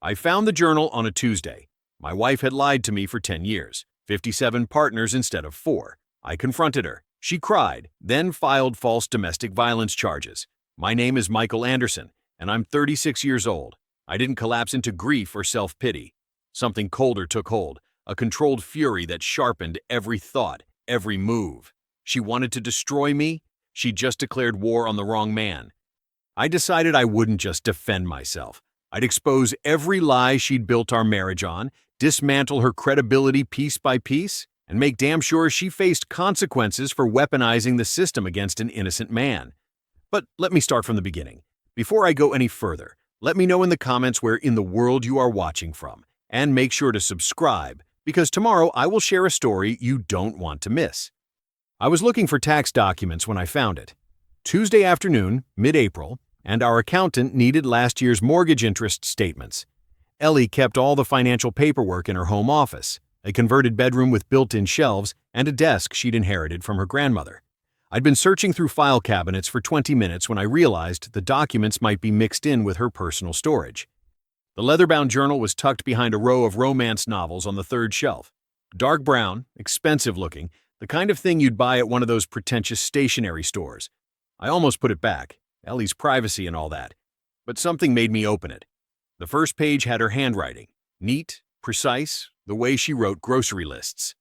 I found the journal on a Tuesday. My wife had lied to me for 10 years, 57 partners instead of 4. I confronted her. She cried, then filed false domestic violence charges. My name is Michael Anderson, and I'm 36 years old. I didn't collapse into grief or self-pity. Something colder took hold, a controlled fury that sharpened every thought, every move. She wanted to destroy me. She just declared war on the wrong man. I decided I wouldn't just defend myself. I'd expose every lie she'd built our marriage on, dismantle her credibility piece by piece, and make damn sure she faced consequences for weaponizing the system against an innocent man. But let me start from the beginning. Before I go any further, let me know in the comments where in the world you are watching from, and make sure to subscribe, because tomorrow I will share a story you don't want to miss. I was looking for tax documents when I found it. Tuesday afternoon, mid-April, and our accountant needed last year's mortgage interest statements. Ellie kept all the financial paperwork in her home office, a converted bedroom with built-in shelves and a desk she'd inherited from her grandmother. I'd been searching through file cabinets for 20 minutes when I realized the documents might be mixed in with her personal storage. The leather-bound journal was tucked behind a row of romance novels on the third shelf. Dark brown, expensive-looking, the kind of thing you'd buy at one of those pretentious stationery stores. I almost put it back, Ellie's privacy and all that, but something made me open it. The first page had her handwriting, neat, precise, the way she wrote grocery lists.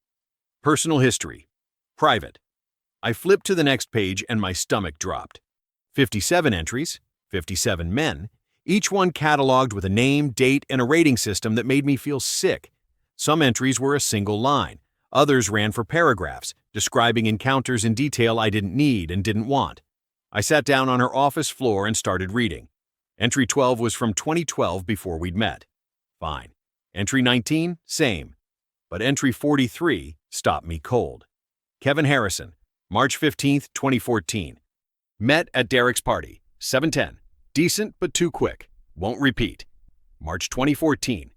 Personal history. Private. I flipped to the next page and my stomach dropped. 57 entries, 57 men, each one cataloged with a name, date, and a rating system that made me feel sick. Some entries were a single line. Others ran for paragraphs, describing encounters in detail I didn't need and didn't want. I sat down on her office floor and started reading. Entry 12 was from 2012 before we'd met. Fine. Entry 19, same. But entry 43 stopped me cold. Kevin Harrison, March 15, 2014. Met at Derek's party, 7:10. Decent but too quick. Won't repeat. March 2014.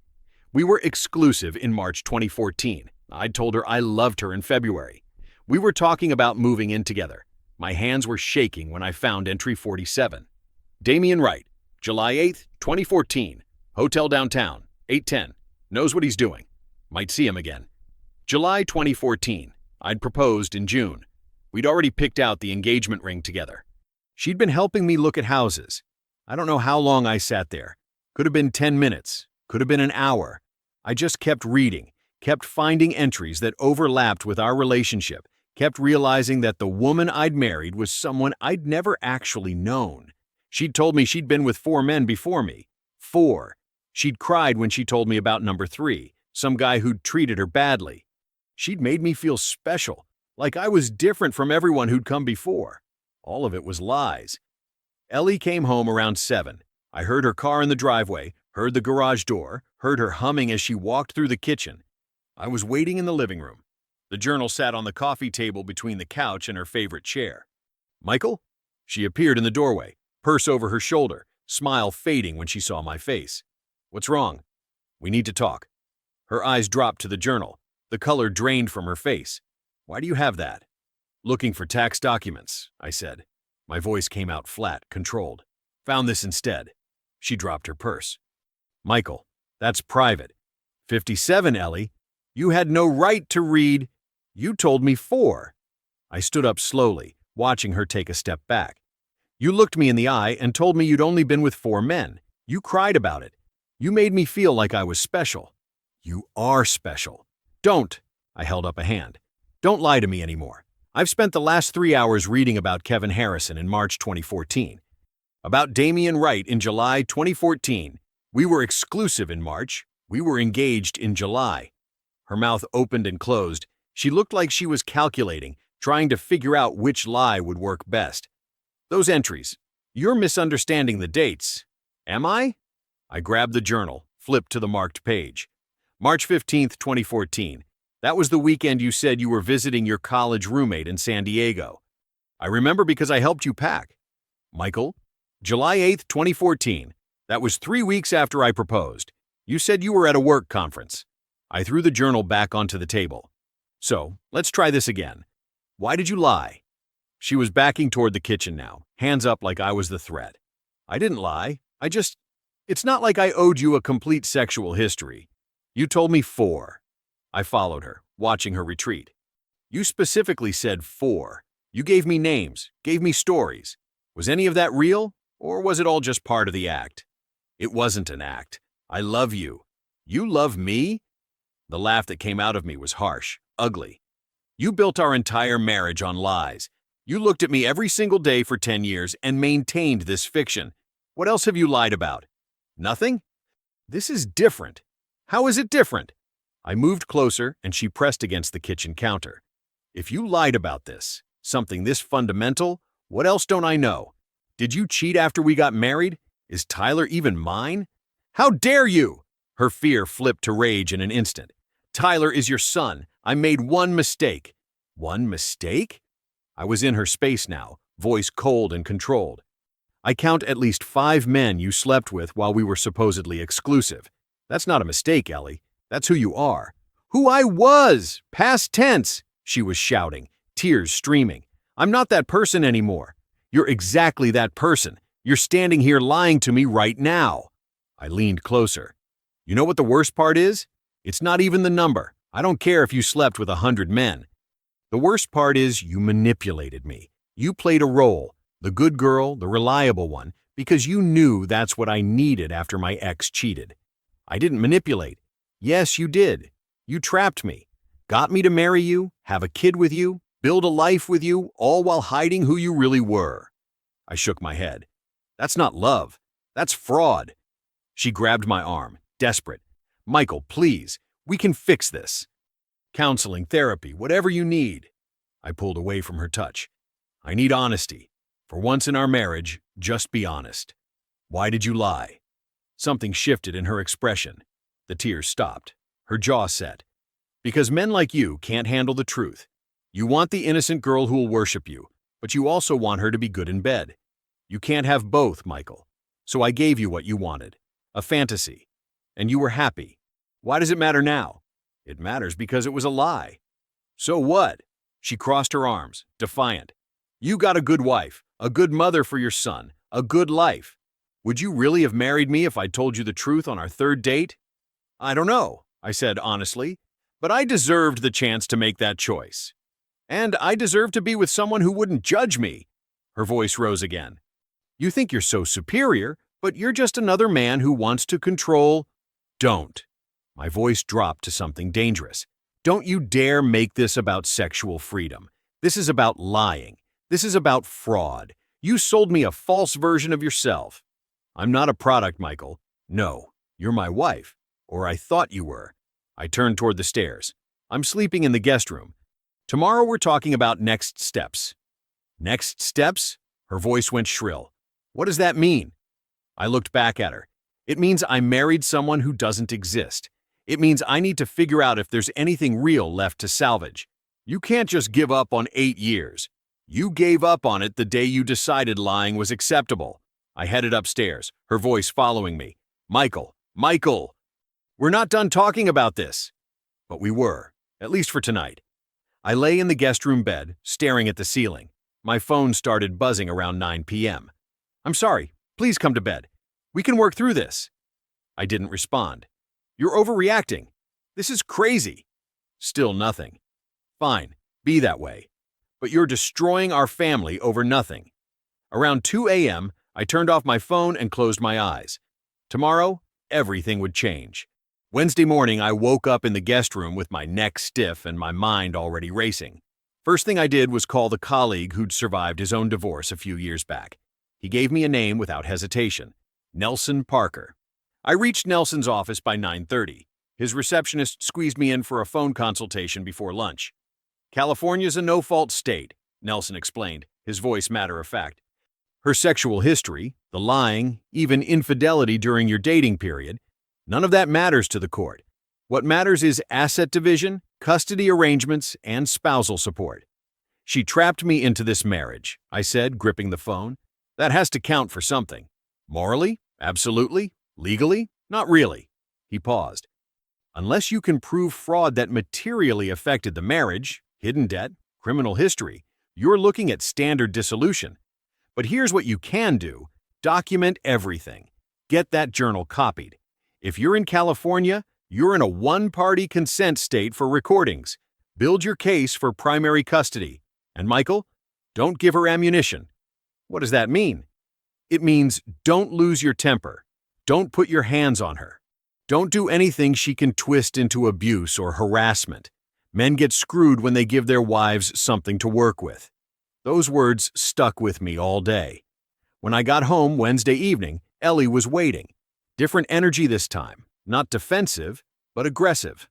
We were exclusive in March 2014. I'd told her I loved her in February. We were talking about moving in together. My hands were shaking when I found entry 47. Damian Wright, July 8, 2014. Hotel downtown, 8:10. Knows what he's doing. Might see him again. July 2014. I'd proposed in June. We'd already picked out the engagement ring together. She'd been helping me look at houses. I don't know how long I sat there. Could have been 10 minutes. Could have been an hour. I just kept reading, kept finding entries that overlapped with our relationship, kept realizing that the woman I'd married was someone I'd never actually known. She'd told me she'd been with 4 men before me. 4. She'd cried when she told me about number 3, some guy who'd treated her badly. She'd made me feel special, like I was different from everyone who'd come before. All of it was lies. Ellie came home around 7. I heard her car in the driveway, heard the garage door, heard her humming as she walked through the kitchen. I was waiting in the living room. The journal sat on the coffee table between the couch and her favorite chair. Michael? She appeared in the doorway, purse over her shoulder, smile fading when she saw my face. What's wrong? We need to talk. Her eyes dropped to the journal. The color drained from her face. Why do you have that? Looking for tax documents, I said. My voice came out flat, controlled. Found this instead. She dropped her purse. Michael, that's private. 57, Ellie. You had no right to read. You told me 4. I stood up slowly, watching her take a step back. You looked me in the eye and told me you'd only been with 4 men. You cried about it. You made me feel like I was special. You are special. Don't. I held up a hand. Don't lie to me anymore. I've spent the last 3 hours reading about Kevin Harrison in March 2014. About Damian Wright in July 2014. We were exclusive in March. We were engaged in July. Her mouth opened and closed. She looked like she was calculating, trying to figure out which lie would work best. Those entries. You're misunderstanding the dates. Am I? I grabbed the journal, flipped to the marked page. March 15th, 2014. That was the weekend you said you were visiting your college roommate in San Diego. I remember because I helped you pack. Michael? July 8th, 2014. That was 3 weeks after I proposed. You said you were at a work conference. I threw the journal back onto the table. So, let's try this again. Why did you lie? She was backing toward the kitchen now, hands up like I was the threat. I didn't lie. It's not like I owed you a complete sexual history. You told me 4. I followed her, watching her retreat. You specifically said 4. You gave me names, gave me stories. Was any of that real, or was it all just part of the act? It wasn't an act. I love you. You love me? The laugh that came out of me was harsh, ugly. You built our entire marriage on lies. You looked at me every single day for 10 years and maintained this fiction. What else have you lied about? Nothing? This is different. How is it different? I moved closer and she pressed against the kitchen counter. If you lied about this, something this fundamental, what else don't I know? Did you cheat after we got married? Is Tyler even mine? How dare you? Her fear flipped to rage in an instant. Tyler is your son. I made one mistake. One mistake? I was in her space now, voice cold and controlled. I count at least 5 men you slept with while we were supposedly exclusive. That's not a mistake, Ellie. That's who you are. Who I was! Past tense! She was shouting, tears streaming. I'm not that person anymore. You're exactly that person. You're standing here lying to me right now. I leaned closer. You know what the worst part is? It's not even the number. I don't care if you slept with 100 men. The worst part is you manipulated me. You played a role, the good girl, the reliable one, because you knew that's what I needed after my ex cheated. I didn't manipulate. Yes, you did. You trapped me. Got me to marry you, have a kid with you, build a life with you, all while hiding who you really were. I shook my head. That's not love. That's fraud. She grabbed my arm, desperate. Michael, please, we can fix this. Counseling, therapy, whatever you need. I pulled away from her touch. I need honesty. For once in our marriage, just be honest. Why did you lie? Something shifted in her expression. The tears stopped. Her jaw set. Because men like you can't handle the truth. You want the innocent girl who will worship you, but you also want her to be good in bed. You can't have both, Michael. So I gave you what you wanted. A fantasy. And you were happy. Why does it matter now? It matters because it was a lie. So what? She crossed her arms, defiant. You got a good wife, a good mother for your son, a good life. Would you really have married me if I told you the truth on our 3rd date? I don't know, I said honestly, but I deserved the chance to make that choice. And I deserve to be with someone who wouldn't judge me. Her voice rose again. You think you're so superior, but you're just another man who wants to control. Don't. My voice dropped to something dangerous. Don't you dare make this about sexual freedom. This is about lying. This is about fraud. You sold me a false version of yourself. I'm not a product, Michael. No, you're my wife. Or I thought you were. I turned toward the stairs. I'm sleeping in the guest room. Tomorrow we're talking about next steps. Next steps? Her voice went shrill. What does that mean? I looked back at her. It means I married someone who doesn't exist. It means I need to figure out if there's anything real left to salvage. You can't just give up on 8 years. You gave up on it the day you decided lying was acceptable. I headed upstairs, her voice following me. Michael, Michael! We're not done talking about this. But we were, at least for tonight. I lay in the guest room bed, staring at the ceiling. My phone started buzzing around 9 p.m. I'm sorry, please come to bed. We can work through this. I didn't respond. You're overreacting. This is crazy. Still nothing. Fine, be that way. But you're destroying our family over nothing. Around 2 a.m., I turned off my phone and closed my eyes. Tomorrow, everything would change. Wednesday morning, I woke up in the guest room with my neck stiff and my mind already racing. First thing I did was call the colleague who'd survived his own divorce a few years back. He gave me a name without hesitation. Nelson Parker. I reached Nelson's office by 9:30. His receptionist squeezed me in for a phone consultation before lunch. California's a no-fault state, Nelson explained, his voice matter-of-fact. Her sexual history, the lying, even infidelity during your dating period, none of that matters to the court. What matters is asset division, custody arrangements, and spousal support. She trapped me into this marriage, I said, gripping the phone. That has to count for something. Morally? Absolutely. Legally? Not really. He paused. Unless you can prove fraud that materially affected the marriage, hidden debt, criminal history, you're looking at standard dissolution. But here's what you can do. Document everything. Get that journal copied. If you're in California, you're in a one-party consent state for recordings. Build your case for primary custody. And Michael, don't give her ammunition. What does that mean? It means don't lose your temper. Don't put your hands on her. Don't do anything she can twist into abuse or harassment. Men get screwed when they give their wives something to work with. Those words stuck with me all day. When I got home Wednesday evening, Ellie was waiting. Different energy this time, not defensive, but aggressive.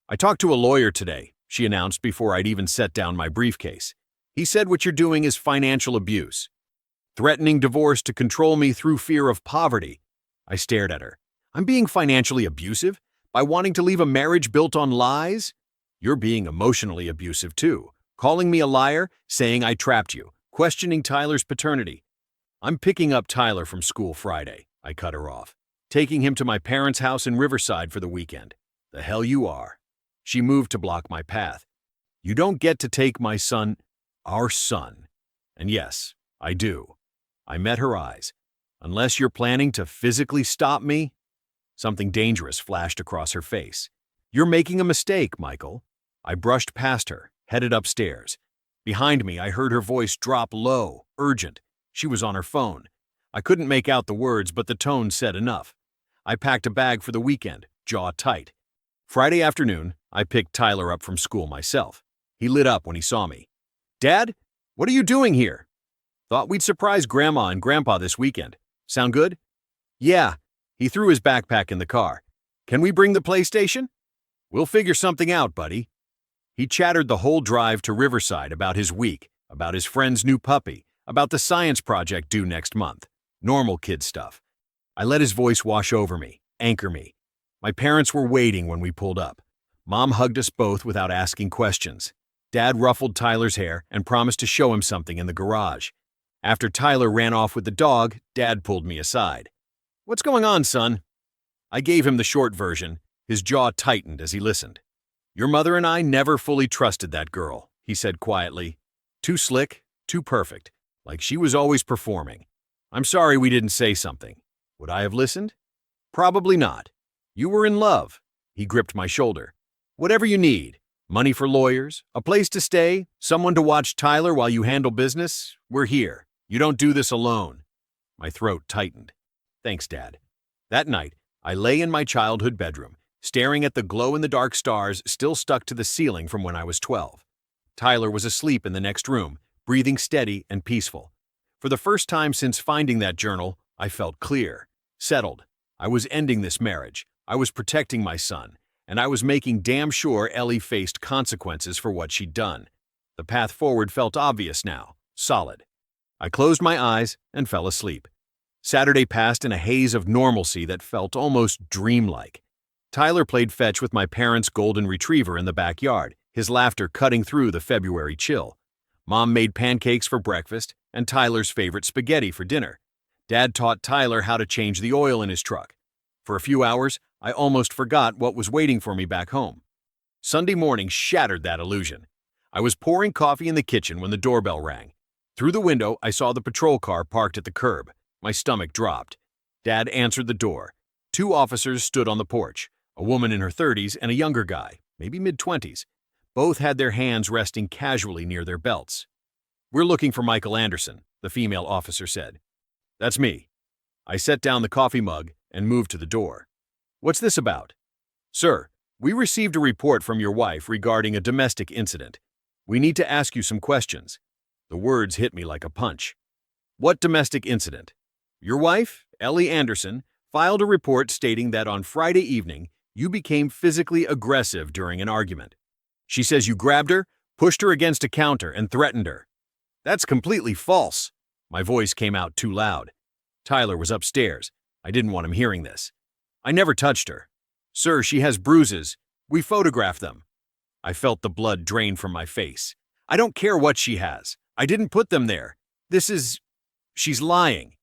I talked to a lawyer today, she announced before I'd even set down my briefcase. He said what you're doing is financial abuse. Threatening divorce to control me through fear of poverty. I stared at her. I'm being financially abusive? By wanting to leave a marriage built on lies? You're being emotionally abusive too. Calling me a liar, saying I trapped you, questioning Tyler's paternity. I'm picking up Tyler from school Friday, I cut her off. Taking him to my parents' house in Riverside for the weekend. The hell you are. She moved to block my path. You don't get to take my son, our son. And yes, I do. I met her eyes. Unless you're planning to physically stop me? Something dangerous flashed across her face. You're making a mistake, Michael. I brushed past her, headed upstairs. Behind me, I heard her voice drop low, urgent. She was on her phone. I couldn't make out the words, but the tone said enough. I packed a bag for the weekend, jaw tight. Friday afternoon, I picked Tyler up from school myself. He lit up when he saw me. Dad, what are you doing here? Thought we'd surprise Grandma and Grandpa this weekend. Sound good? Yeah. He threw his backpack in the car. Can we bring the PlayStation? We'll figure something out, buddy. He chattered the whole drive to Riverside about his week, about his friend's new puppy, about the science project due next month. Normal kid stuff. I let his voice wash over me, anchor me. My parents were waiting when we pulled up. Mom hugged us both without asking questions. Dad ruffled Tyler's hair and promised to show him something in the garage. After Tyler ran off with the dog, Dad pulled me aside. What's going on, son? I gave him the short version. His jaw tightened as he listened. Your mother and I never fully trusted that girl, he said quietly. Too slick, too perfect, like she was always performing. I'm sorry we didn't say something. Would I have listened? Probably not. You were in love. He gripped my shoulder. Whatever you need. Money for lawyers, a place to stay, someone to watch Tyler while you handle business. We're here. You don't do this alone. My throat tightened. Thanks, Dad. That night, I lay in my childhood bedroom, staring at the glow-in-the-dark stars still stuck to the ceiling from when I was 12. Tyler was asleep in the next room, breathing steady and peaceful. For the first time since finding that journal, I felt clear, settled. I was ending this marriage. I was protecting my son, and I was making damn sure Ellie faced consequences for what she'd done. The path forward felt obvious now, solid. I closed my eyes and fell asleep. Saturday passed in a haze of normalcy that felt almost dreamlike. Tyler played fetch with my parents' golden retriever in the backyard, his laughter cutting through the February chill. Mom made pancakes for breakfast and Tyler's favorite spaghetti for dinner. Dad taught Tyler how to change the oil in his truck. For a few hours, I almost forgot what was waiting for me back home. Sunday morning shattered that illusion. I was pouring coffee in the kitchen when the doorbell rang. Through the window, I saw the patrol car parked at the curb. My stomach dropped. Dad answered the door. 2 officers stood on the porch, a woman in her 30s and a younger guy, maybe mid-20s. Both had their hands resting casually near their belts. We're looking for Michael Anderson, the female officer said. That's me. I set down the coffee mug and moved to the door. What's this about? Sir, we received a report from your wife regarding a domestic incident. We need to ask you some questions. The words hit me like a punch. What domestic incident? Your wife, Ellie Anderson, filed a report stating that on Friday evening, you became physically aggressive during an argument. She says you grabbed her, pushed her against a counter, and threatened her. That's completely false. My voice came out too loud. Tyler was upstairs. I didn't want him hearing this. I never touched her. Sir, she has bruises. We photographed them. I felt the blood drain from my face. I don't care what she has. I didn't put them there. She's lying.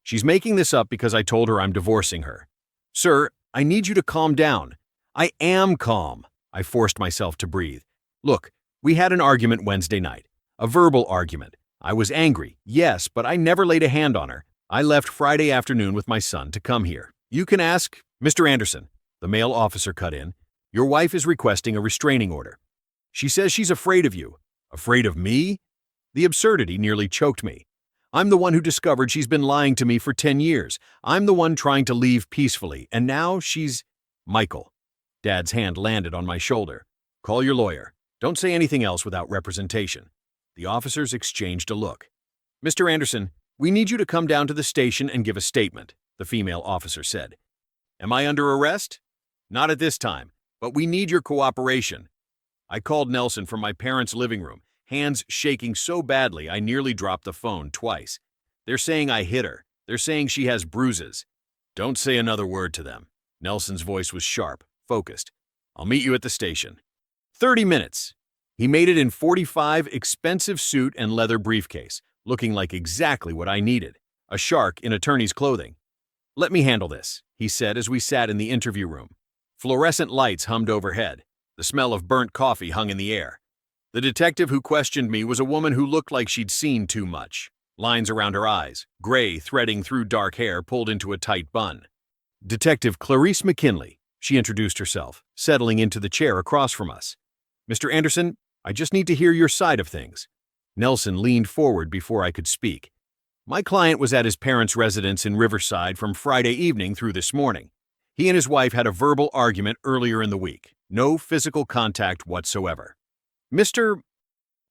She's making this up because I told her I'm divorcing her. Sir, I need you to calm down. I am calm. I forced myself to breathe. Look, we had an argument Wednesday night. A verbal argument. I was angry, yes, but I never laid a hand on her. I left Friday afternoon with my son to come here. You can ask Mr. Anderson. The male officer cut in. Your wife is requesting a restraining order. She says she's afraid of you. Afraid of me? The absurdity nearly choked me. I'm the one who discovered she's been lying to me for 10 years. I'm the one trying to leave peacefully, and now she's… Michael. Dad's hand landed on my shoulder. Call your lawyer. Don't say anything else without representation. The officers exchanged a look. Mr. Anderson, we need you to come down to the station and give a statement, the female officer said. Am I under arrest? Not at this time, but we need your cooperation. I called Nelson from my parents' living room, hands shaking so badly I nearly dropped the phone twice. They're saying I hit her. They're saying she has bruises. Don't say another word to them. Nelson's voice was sharp, focused. I'll meet you at the station. 30 minutes. He made it in 45, expensive suit and leather briefcase, looking like exactly what I needed, a shark in attorney's clothing. Let me handle this, he said as we sat in the interview room. Fluorescent lights hummed overhead. The smell of burnt coffee hung in the air. The detective who questioned me was a woman who looked like she'd seen too much. Lines around her eyes, gray threading through dark hair pulled into a tight bun. Detective Clarice McKinley, she introduced herself, settling into the chair across from us. Mr. Anderson, I just need to hear your side of things. Nelson leaned forward before I could speak. My client was at his parents' residence in Riverside from Friday evening through this morning. He and his wife had a verbal argument earlier in the week. No physical contact whatsoever. Mr.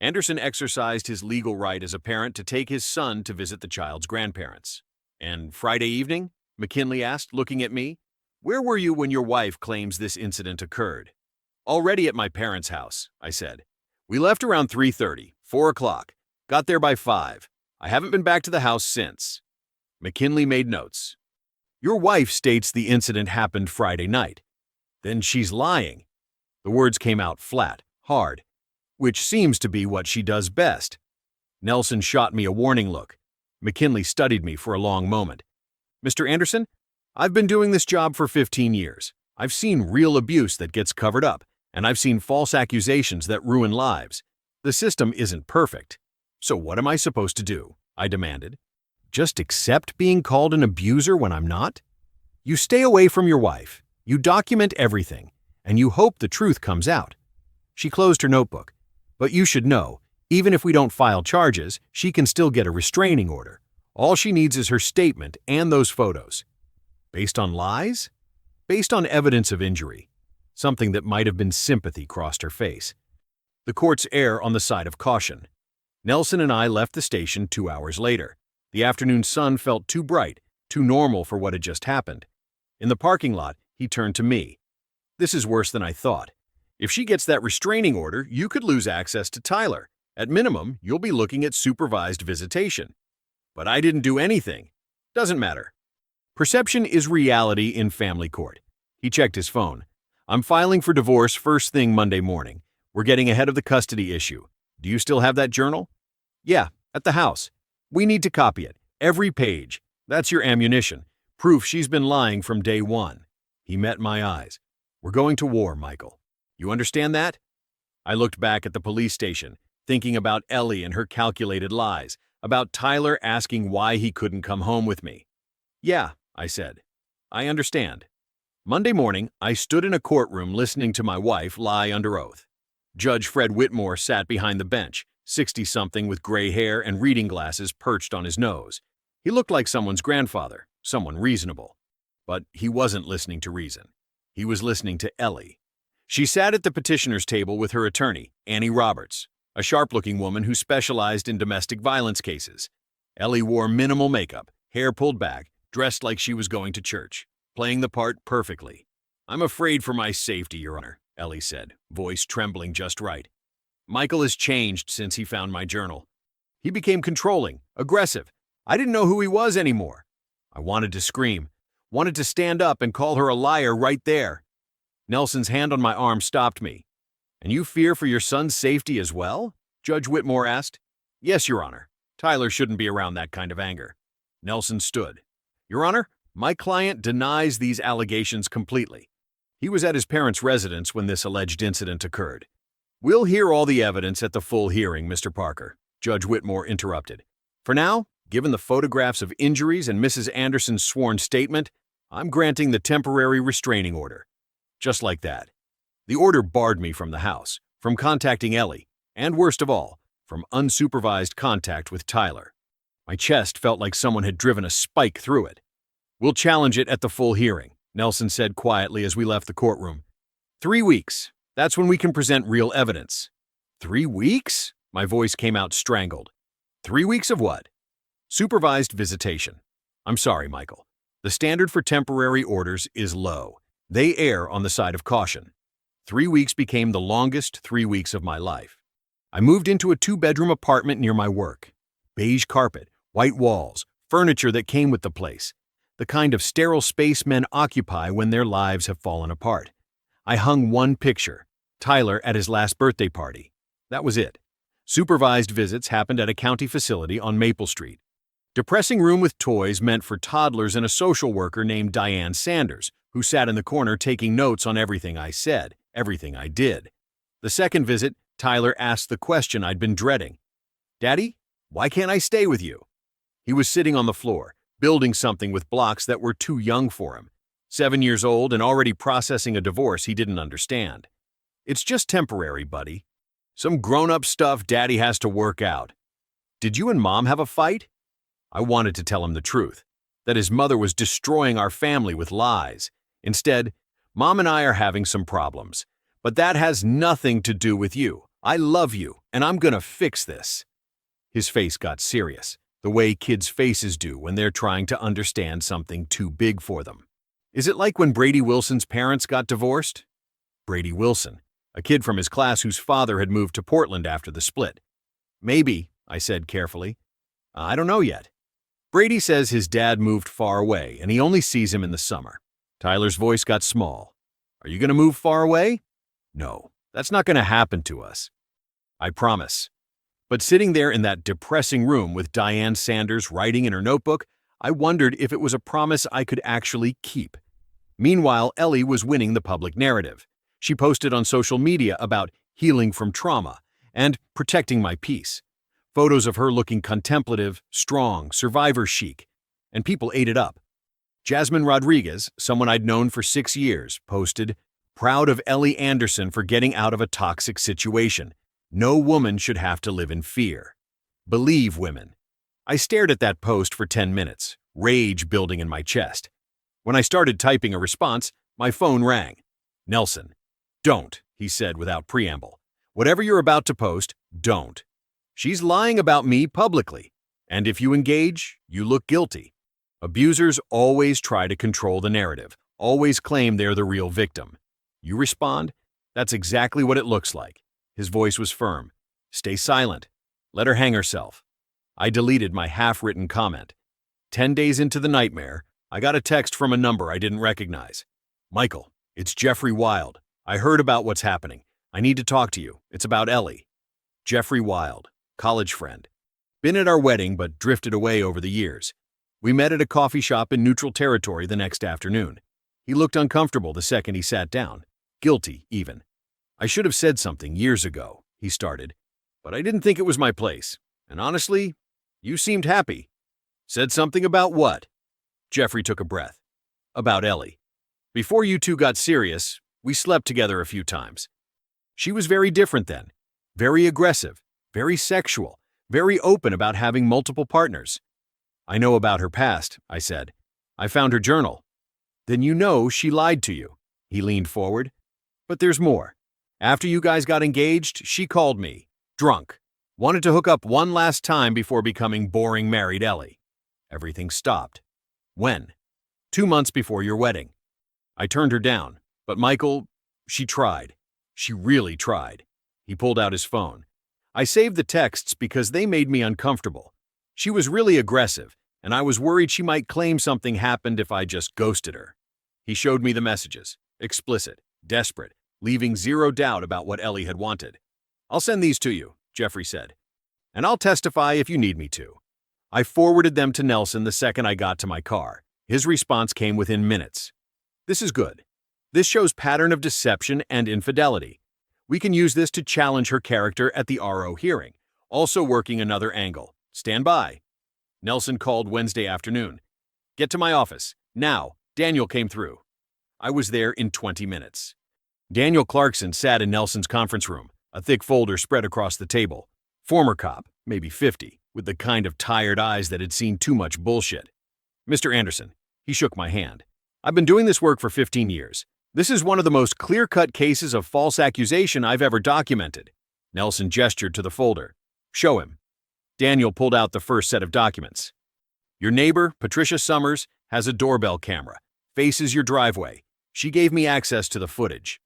Anderson exercised his legal right as a parent to take his son to visit the child's grandparents. And Friday evening? McKinley asked, looking at me. Where were you when your wife claims this incident occurred? Already at my parents' house, I said. We left around 3:30, 4 o'clock. Got there by 5. I haven't been back to the house since. McKinley made notes. Your wife states the incident happened Friday night. Then she's lying. The words came out flat, hard, which seems to be what she does best. Nelson shot me a warning look. McKinley studied me for a long moment. Mr. Anderson, I've been doing this job for 15 years. I've seen real abuse that gets covered up, and I've seen false accusations that ruin lives. The system isn't perfect. So what am I supposed to do? I demanded. Just accept being called an abuser when I'm not? You stay away from your wife, you document everything, and you hope the truth comes out. She closed her notebook. But you should know, even if we don't file charges, she can still get a restraining order. All she needs is her statement and those photos. Based on lies? Based on evidence of injury. Something that might have been sympathy crossed her face. The courts err on the side of caution. Nelson and I left the station 2 hours later. The afternoon sun felt too bright, too normal for what had just happened. In the parking lot, he turned to me. This is worse than I thought. If she gets that restraining order, you could lose access to Tyler. At minimum, you'll be looking at supervised visitation. But I didn't do anything. Doesn't matter. Perception is reality in family court. He checked his phone. I'm filing for divorce first thing Monday morning. We're getting ahead of the custody issue. Do you still have that journal? Yeah, at the house. We need to copy it. Every page. That's your ammunition. Proof she's been lying from day one. He met my eyes. We're going to war, Michael. You understand that? I looked back at the police station, thinking about Ellie and her calculated lies, about Tyler asking why he couldn't come home with me. Yeah, I said. I understand. Monday morning, I stood in a courtroom listening to my wife lie under oath. Judge Fred Whitmore sat behind the bench, 60-something with gray hair and reading glasses perched on his nose. He looked like someone's grandfather, someone reasonable. But he wasn't listening to reason. He was listening to Ellie. She sat at the petitioner's table with her attorney, Annie Roberts, a sharp-looking woman who specialized in domestic violence cases. Ellie wore minimal makeup, hair pulled back, dressed like she was going to church, playing the part perfectly. I'm afraid for my safety, Your Honor, Ellie said, voice trembling just right. Michael has changed since he found my journal. He became controlling, aggressive. I didn't know who he was anymore. I wanted to scream, wanted to stand up and call her a liar right there. Nelson's hand on my arm stopped me. And you fear for your son's safety as well? Judge Whitmore asked. Yes, Your Honor. Tyler shouldn't be around that kind of anger. Nelson stood. Your Honor, my client denies these allegations completely. He was at his parents' residence when this alleged incident occurred. We'll hear all the evidence at the full hearing, Mr. Parker, Judge Whitmore interrupted. For now, Given the photographs of injuries and Mrs. Anderson's sworn statement, I'm granting the temporary restraining order. Just like that. The order barred me from the house, from contacting Ellie, and worst of all, from unsupervised contact with Tyler. My chest felt like someone had driven a spike through it. We'll challenge it at the full hearing, Nelson said quietly as we left the courtroom. 3 weeks. That's when we can present real evidence. 3 weeks? My voice came out strangled. 3 weeks of what? Supervised visitation. I'm sorry, Michael. The standard for temporary orders is low. They err on the side of caution. 3 weeks became the longest 3 weeks of my life. I moved into a 2-bedroom apartment near my work. Beige carpet, white walls, furniture that came with the place. The kind of sterile space men occupy when their lives have fallen apart. I hung one picture, Tyler at his last birthday party. That was it. Supervised visits happened at a county facility on Maple Street. Depressing room with toys meant for toddlers and a social worker named Diane Sanders, who sat in the corner taking notes on everything I said, everything I did. The second visit, Tyler asked the question I'd been dreading. Daddy, why can't I stay with you? He was sitting on the floor, building something with blocks that were too young for him. 7 years old and already processing a divorce he didn't understand. It's just temporary, buddy. Some grown-up stuff Daddy has to work out. Did you and Mom have a fight? I wanted to tell him the truth, that his mother was destroying our family with lies. Instead, Mom and I are having some problems. But that has nothing to do with you. I love you, and I'm gonna fix this. His face got serious, the way kids' faces do when they're trying to understand something too big for them. Is it like when Brady Wilson's parents got divorced? Brady Wilson, a kid from his class whose father had moved to Portland after the split. Maybe, I said carefully. I don't know yet. Brady says his dad moved far away and he only sees him in the summer. Tyler's voice got small. Are you going to move far away? No, that's not going to happen to us. I promise. But sitting there in that depressing room with Diane Sanders writing in her notebook, I wondered if it was a promise I could actually keep. Meanwhile, Ellie was winning the public narrative. She posted on social media about healing from trauma and protecting my peace. Photos of her looking contemplative, strong, survivor chic, and people ate it up. Jasmine Rodriguez, someone I'd known for 6 years, posted, "Proud of Ellie Anderson for getting out of a toxic situation. No woman should have to live in fear. Believe women." I stared at that post for 10 minutes, rage building in my chest. When I started typing a response, my phone rang. Nelson. Don't, he said without preamble. Whatever you're about to post, don't. She's lying about me publicly, and if you engage, you look guilty. Abusers always try to control the narrative, always claim they're the real victim. You respond, that's exactly what it looks like. His voice was firm. Stay silent. Let her hang herself. I deleted my half-written comment. 10 days into the nightmare, I got a text from a number I didn't recognize. Michael, it's Jeffrey Wild. I heard about what's happening. I need to talk to you. It's about Ellie. Jeffrey Wild. College friend. Been at our wedding but drifted away over the years. We met at a coffee shop in neutral territory the next afternoon. He looked uncomfortable the second he sat down. Guilty, even. I should have said something years ago, he started. But I didn't think it was my place. And honestly, you seemed happy. Said something about what? Jeffrey took a breath. About Ellie. Before you two got serious, we slept together a few times. She was very different then. Very aggressive. Very sexual, very open about having multiple partners. I know about her past, I said. I found her journal. Then you know she lied to you. He leaned forward. But there's more. After you guys got engaged, she called me, drunk. Wanted to hook up one last time before becoming boring married Ellie. Everything stopped. When? 2 months before your wedding. I turned her down, but Michael, she tried. She really tried. He pulled out his phone. I saved the texts because they made me uncomfortable. She was really aggressive, and I was worried she might claim something happened if I just ghosted her. He showed me the messages, explicit, desperate, leaving zero doubt about what Ellie had wanted. I'll send these to you, Jeffrey said, and I'll testify if you need me to. I forwarded them to Nelson the second I got to my car. His response came within minutes. This is good. This shows pattern of deception and infidelity. We can use this to challenge her character at the RO hearing. Also working another angle. Stand by. Nelson called Wednesday afternoon. Get to my office. Now. Daniel came through. I was there in 20 minutes. Daniel Clarkson sat in Nelson's conference room, a thick folder spread across the table. Former cop, maybe 50, with the kind of tired eyes that had seen too much bullshit. Mr. Anderson, he shook my hand. I've been doing this work for 15 years. This is one of the most clear-cut cases of false accusation I've ever documented. Nelson gestured to the folder. Show him. Daniel pulled out the first set of documents. Your neighbor, Patricia Summers, has a doorbell camera. Faces your driveway. She gave me access to the footage.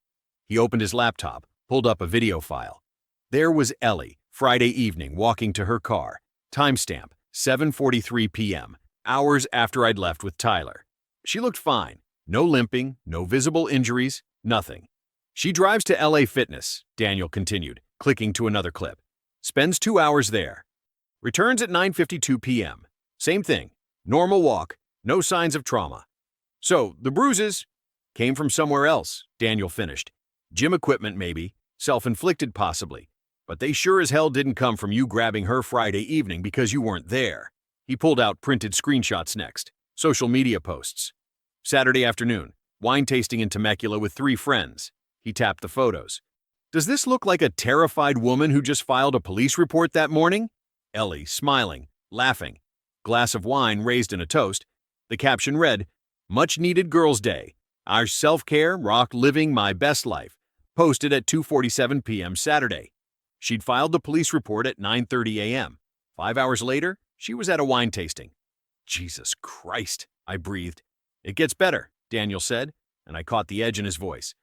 He opened his laptop, pulled up a video file. There was Ellie, Friday evening, walking to her car. Timestamp, 7:43 p.m., hours after I'd left with Tyler. She looked fine. No limping, no visible injuries, nothing. She drives to LA Fitness, Daniel continued, clicking to another clip. Spends 2 hours there. Returns at 9:52 p.m. Same thing. Normal walk, no signs of trauma. So, the bruises came from somewhere else, Daniel finished. Gym equipment maybe, self-inflicted possibly. But they sure as hell didn't come from you grabbing her Friday evening because you weren't there. He pulled out printed screenshots next. Social media posts. Saturday afternoon, wine tasting in Temecula with 3 friends. He tapped the photos. Does this look like a terrified woman who just filed a police report that morning? Ellie, smiling, laughing. Glass of wine raised in a toast. The caption read, Much needed Girls' Day. Our self-care, rock living my best life. Posted at 2:47 p.m. Saturday. She'd filed the police report at 9:30 a.m. 5 hours later, she was at a wine tasting. Jesus Christ, I breathed. It gets better, Daniel said, and I caught the edge in his voice.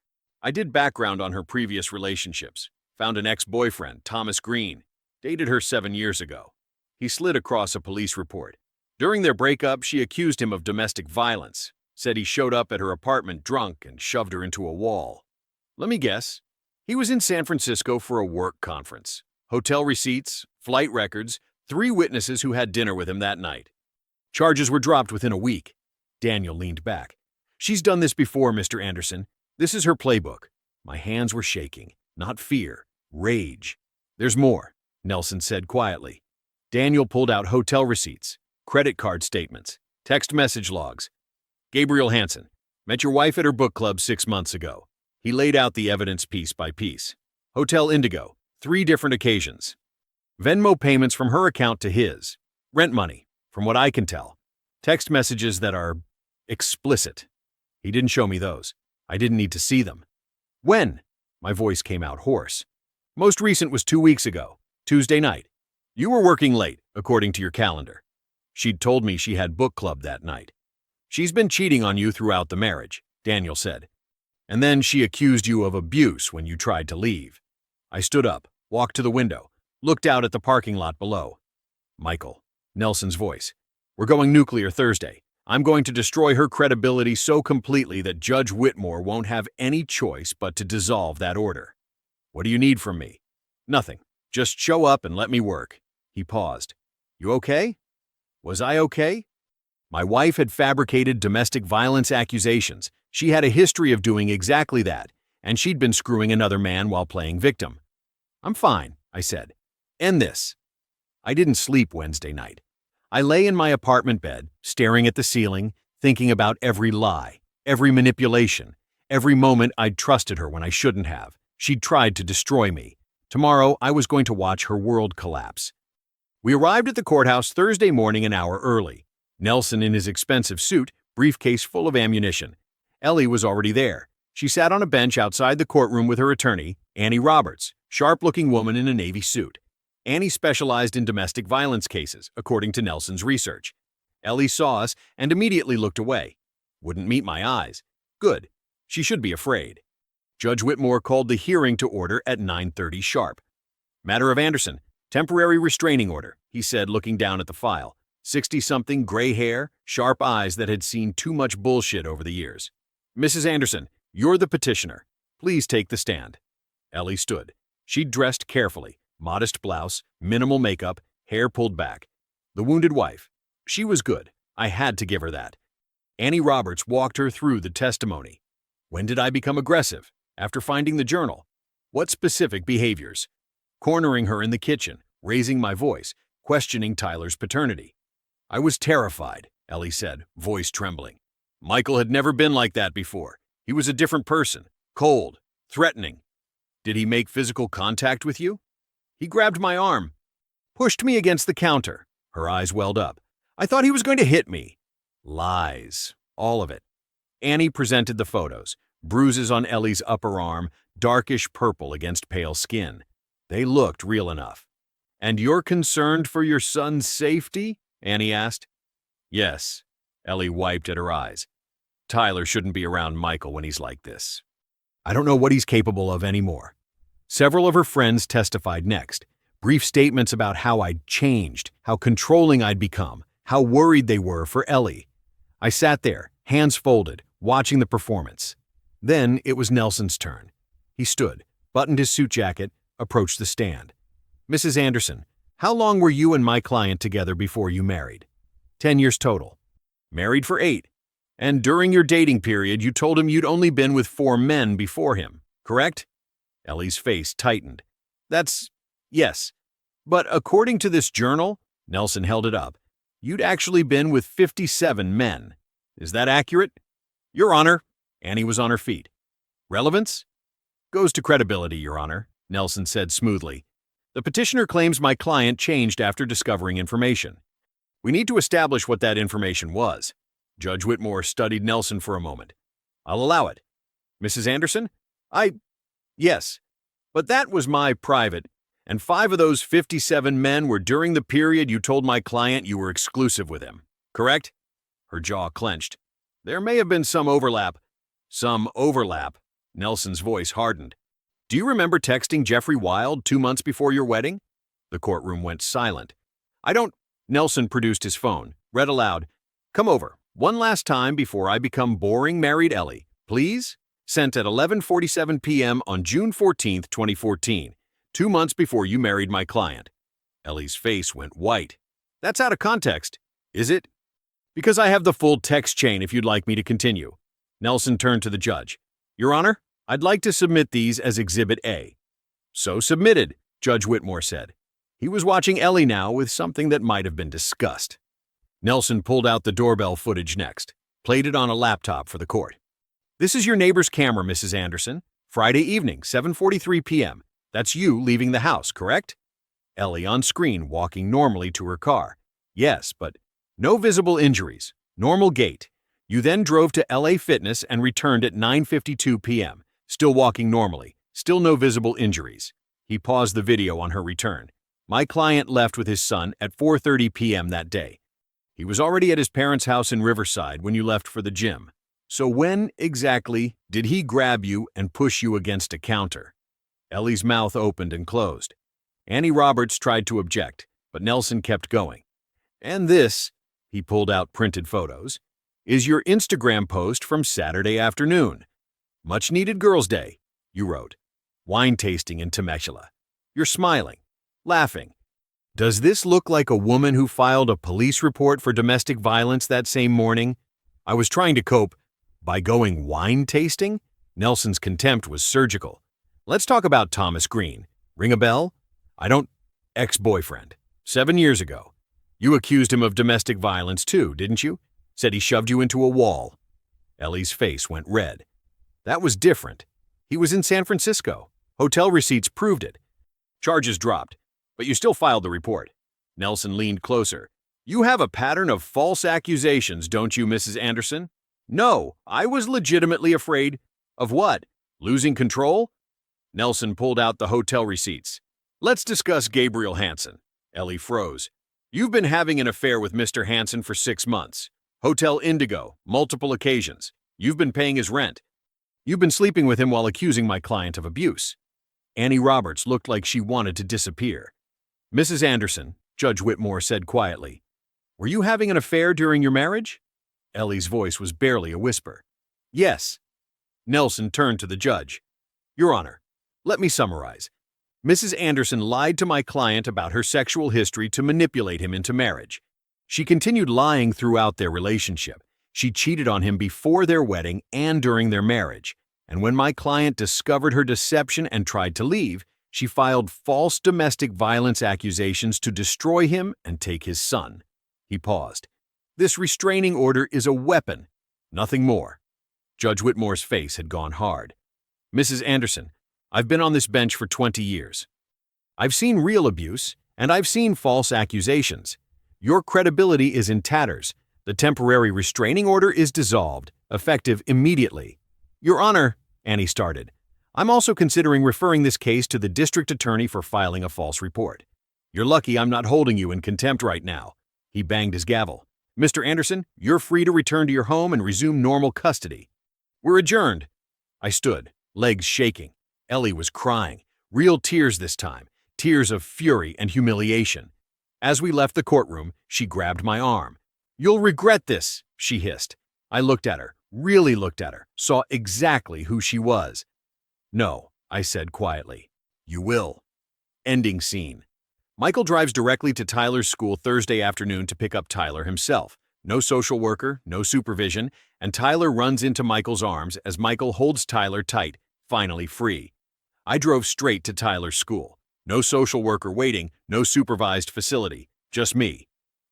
I did background on her previous relationships. Found an ex-boyfriend, Thomas Green. Dated her 7 years ago. He slid across a police report. During their breakup, she accused him of domestic violence. Said he showed up at her apartment drunk and shoved her into a wall. Let me guess. He was in San Francisco for a work conference. Hotel receipts, flight records, 3 witnesses who had dinner with him that night. Charges were dropped within a week. Daniel leaned back. She's done this before, Mr. Anderson. This is her playbook. My hands were shaking. Not fear, rage. There's more, Nelson said quietly. Daniel pulled out hotel receipts, credit card statements, text message logs. Gabriel Hansen, met your wife at her book club 6 months ago. He laid out the evidence piece by piece. Hotel Indigo, 3 different occasions. Venmo payments from her account to his. Rent money, from what I can tell. Text messages that are explicit. He didn't show me those. I didn't need to see them. When? My voice came out hoarse. Most recent was 2 weeks ago, Tuesday night. You were working late, according to your calendar. She'd told me she had book club that night. She's been cheating on you throughout the marriage, Daniel said. And then she accused you of abuse when you tried to leave. I stood up, walked to the window, looked out at the parking lot below. Michael, Nelson's voice. We're going nuclear Thursday. I'm going to destroy her credibility so completely that Judge Whitmore won't have any choice but to dissolve that order. What do you need from me? Nothing. Just show up and let me work. He paused. You okay? Was I okay? My wife had fabricated domestic violence accusations. She had a history of doing exactly that, and she'd been screwing another man while playing victim. I'm fine, I said. End this. I didn't sleep Wednesday night. I lay in my apartment bed, staring at the ceiling, thinking about every lie, every manipulation, every moment I'd trusted her when I shouldn't have. She'd tried to destroy me. Tomorrow, I was going to watch her world collapse. We arrived at the courthouse Thursday morning an hour early. Nelson in his expensive suit, briefcase full of ammunition. Ellie was already there. She sat on a bench outside the courtroom with her attorney, Annie Roberts, sharp-looking woman in a navy suit. Annie specialized in domestic violence cases, according to Nelson's research. Ellie saw us and immediately looked away. Wouldn't meet my eyes. Good. She should be afraid. Judge Whitmore called the hearing to order at 9:30 sharp. Matter of Anderson, temporary restraining order, he said, looking down at the file. 60-something, gray hair, sharp eyes that had seen too much bullshit over the years. Mrs. Anderson, you're the petitioner. Please take the stand. Ellie stood. She'd dressed carefully. Modest blouse, minimal makeup, hair pulled back. The wounded wife. She was good. I had to give her that. Annie Roberts walked her through the testimony. When did I become aggressive? After finding the journal. What specific behaviors? Cornering her in the kitchen, raising my voice, questioning Tyler's paternity. I was terrified, Ellie said, voice trembling. Michael had never been like that before. He was a different person, cold, threatening. Did he make physical contact with you? He grabbed my arm, pushed me against the counter. Her eyes welled up. I thought he was going to hit me. Lies. All of it. Annie presented the photos. Bruises on Ellie's upper arm, darkish purple against pale skin. They looked real enough. And you're concerned for your son's safety? Annie asked. Yes. Ellie wiped at her eyes. Tyler shouldn't be around Michael when he's like this. I don't know what he's capable of anymore. Several of her friends testified next. Brief statements about how I'd changed, how controlling I'd become, how worried they were for Ellie. I sat there, hands folded, watching the performance. Then it was Nelson's turn. He stood, buttoned his suit jacket, approached the stand. Mrs. Anderson, how long were you and my client together before you married? 10 years total. Married for 8. And during your dating period, you told him you'd only been with 4 men before him, correct? Ellie's face tightened. Yes. But according to this journal, Nelson held it up, you'd actually been with 57 men. Is that accurate? Your Honor. Annie was on her feet. Relevance? Goes to credibility, Your Honor, Nelson said smoothly. The petitioner claims my client changed after discovering information. We need to establish what that information was. Judge Whitmore studied Nelson for a moment. I'll allow it. Mrs. Anderson? Yes. But that was my private, and 5 of those 57 men were during the period you told my client you were exclusive with him, correct? Her jaw clenched. There may have been some overlap. Some overlap. Nelson's voice hardened. Do you remember texting Jeffrey Wild 2 months before your wedding? The courtroom went silent. I don't. Nelson produced his phone, read aloud. Come over, one last time before I become boring married Ellie, please? Sent at 11:47 p.m. on June 14, 2014, 2 months before you married my client. Ellie's face went white. That's out of context, is it? Because I have the full text chain if you'd like me to continue. Nelson turned to the judge. Your Honor, I'd like to submit these as Exhibit A. So submitted, Judge Whitmore said. He was watching Ellie now with something that might have been discussed. Nelson pulled out the doorbell footage next, played it on a laptop for the court. This is your neighbor's camera, Mrs. Anderson. Friday evening, 7:43 p.m. That's you leaving the house, correct? Ellie on screen walking normally to her car. Yes, but no visible injuries. Normal gait. You then drove to LA Fitness and returned at 9:52 p.m. Still walking normally. Still no visible injuries. He paused the video on her return. My client left with his son at 4:30 p.m. that day. He was already at his parents' house in Riverside when you left for the gym. So when, exactly, did he grab you and push you against a counter? Ellie's mouth opened and closed. Annie Roberts tried to object, but Nelson kept going. And this, he pulled out printed photos, is your Instagram post from Saturday afternoon. Much needed Girls' Day, you wrote. Wine tasting in Temecula. You're smiling, laughing. Does this look like a woman who filed a police report for domestic violence that same morning? I was trying to cope by going wine tasting? Nelson's contempt was surgical. Let's talk about Thomas Green. Ring a bell? I don't. Ex-boyfriend. 7 years ago. You accused him of domestic violence too, didn't you? Said he shoved you into a wall. Ellie's face went red. That was different. He was in San Francisco. Hotel receipts proved it. Charges dropped, but you still filed the report. Nelson leaned closer. You have a pattern of false accusations, don't you, Mrs. Anderson? No, I was legitimately afraid. Of what? Losing control? Nelson pulled out the hotel receipts. Let's discuss Gabriel Hansen. Ellie froze. You've been having an affair with Mr. Hansen for 6 months. Hotel Indigo, multiple occasions. You've been paying his rent. You've been sleeping with him while accusing my client of abuse. Annie Roberts looked like she wanted to disappear. Mrs. Anderson, Judge Whitmore said quietly, were you having an affair during your marriage? Ellie's voice was barely a whisper. Yes. Nelson turned to the judge. Your Honor, let me summarize. Mrs. Anderson lied to my client about her sexual history to manipulate him into marriage. She continued lying throughout their relationship. She cheated on him before their wedding and during their marriage. And when my client discovered her deception and tried to leave, she filed false domestic violence accusations to destroy him and take his son. He paused. This restraining order is a weapon, nothing more." Judge Whitmore's face had gone hard. "Mrs. Anderson, I've been on this bench for 20 years. I've seen real abuse, and I've seen false accusations. Your credibility is in tatters. The temporary restraining order is dissolved, effective immediately." "Your Honor," Annie started, "I'm also considering referring this case to the district attorney for filing a false report." "You're lucky I'm not holding you in contempt right now." He banged his gavel. "Mr. Anderson, you're free to return to your home and resume normal custody." "We're adjourned." I stood, legs shaking. Ellie was crying, real tears this time, tears of fury and humiliation. As we left the courtroom, she grabbed my arm. "You'll regret this," she hissed. I looked at her, really looked at her, saw exactly who she was. "No," I said quietly. "You will." Ending scene. Michael drives directly to Tyler's school Thursday afternoon to pick up Tyler himself. No social worker, no supervision, and Tyler runs into Michael's arms as Michael holds Tyler tight, finally free. I drove straight to Tyler's school. No social worker waiting, no supervised facility, just me.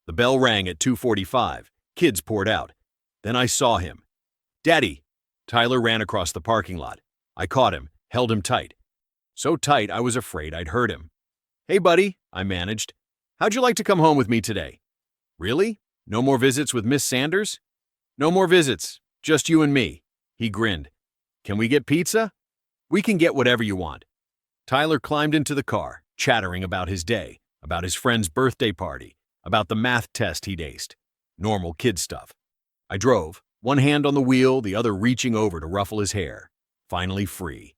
The bell rang at 2:45. Kids poured out. Then I saw him. "Daddy!" Tyler ran across the parking lot. I caught him, held him tight. So tight I was afraid I'd hurt him. "Hey, buddy," I managed. "How'd you like to come home with me today?" "Really? No more visits with Miss Sanders?" "No more visits, just you and me." He grinned. "Can we get pizza?" "We can get whatever you want." Tyler climbed into the car, chattering about his day, about his friend's birthday party, about the math test he'd aced. Normal kid stuff. I drove, one hand on the wheel, the other reaching over to ruffle his hair. Finally free.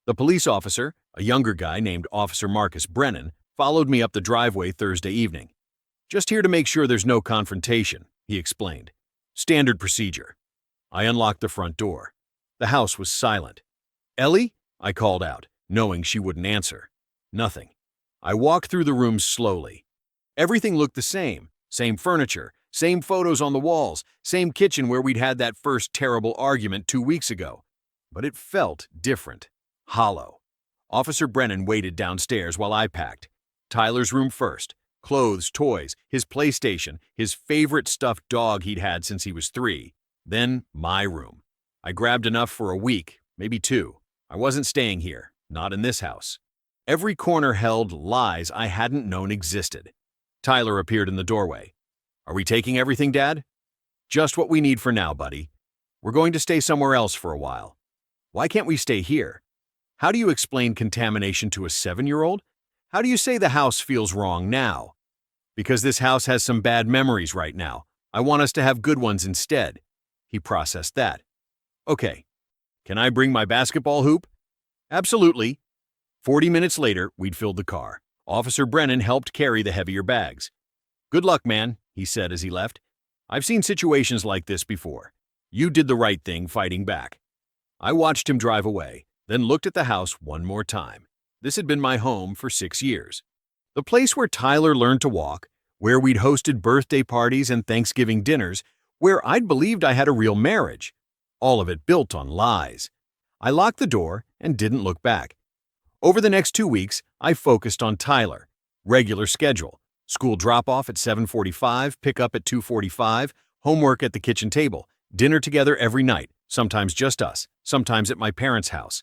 The police officer, a younger guy named Officer Marcus Brennan, followed me up the driveway Thursday evening. "Just here to make sure there's no confrontation," he explained. "Standard procedure." I unlocked the front door. The house was silent. "Ellie?" I called out, knowing she wouldn't answer. Nothing. I walked through the rooms slowly. Everything looked the same. Same furniture, same photos on the walls, same kitchen where we'd had that first terrible argument 2 weeks ago. But it felt different. Hollow. Officer Brennan waited downstairs while I packed. Tyler's room first. Clothes, toys, his PlayStation, his favorite stuffed dog he'd had since he was 3. Then my room. I grabbed enough for a week, maybe 2. I wasn't staying here, not in this house. Every corner held lies I hadn't known existed. Tyler appeared in the doorway. "Are we taking everything, Dad?" "Just what we need for now, buddy. We're going to stay somewhere else for a while." "Why can't we stay here?" "How do you explain contamination to a 7-year-old? How do you say the house feels wrong now?" "Because this house has some bad memories right now. I want us to have good ones instead." He processed that. "Okay. Can I bring my basketball hoop?" "Absolutely." 40 minutes later, we'd filled the car. Officer Brennan helped carry the heavier bags. "Good luck, man," he said as he left. "I've seen situations like this before. You did the right thing fighting back." I watched him drive away, then looked at the house one more time. This had been my home for 6 years. The place where Tyler learned to walk, where we'd hosted birthday parties and Thanksgiving dinners, where I'd believed I had a real marriage. All of it built on lies. I locked the door and didn't look back. Over the next 2 weeks, I focused on Tyler. Regular schedule. School drop-off at 7:45, pick-up at 2:45, homework at the kitchen table, dinner together every night, sometimes just us, sometimes at my parents' house.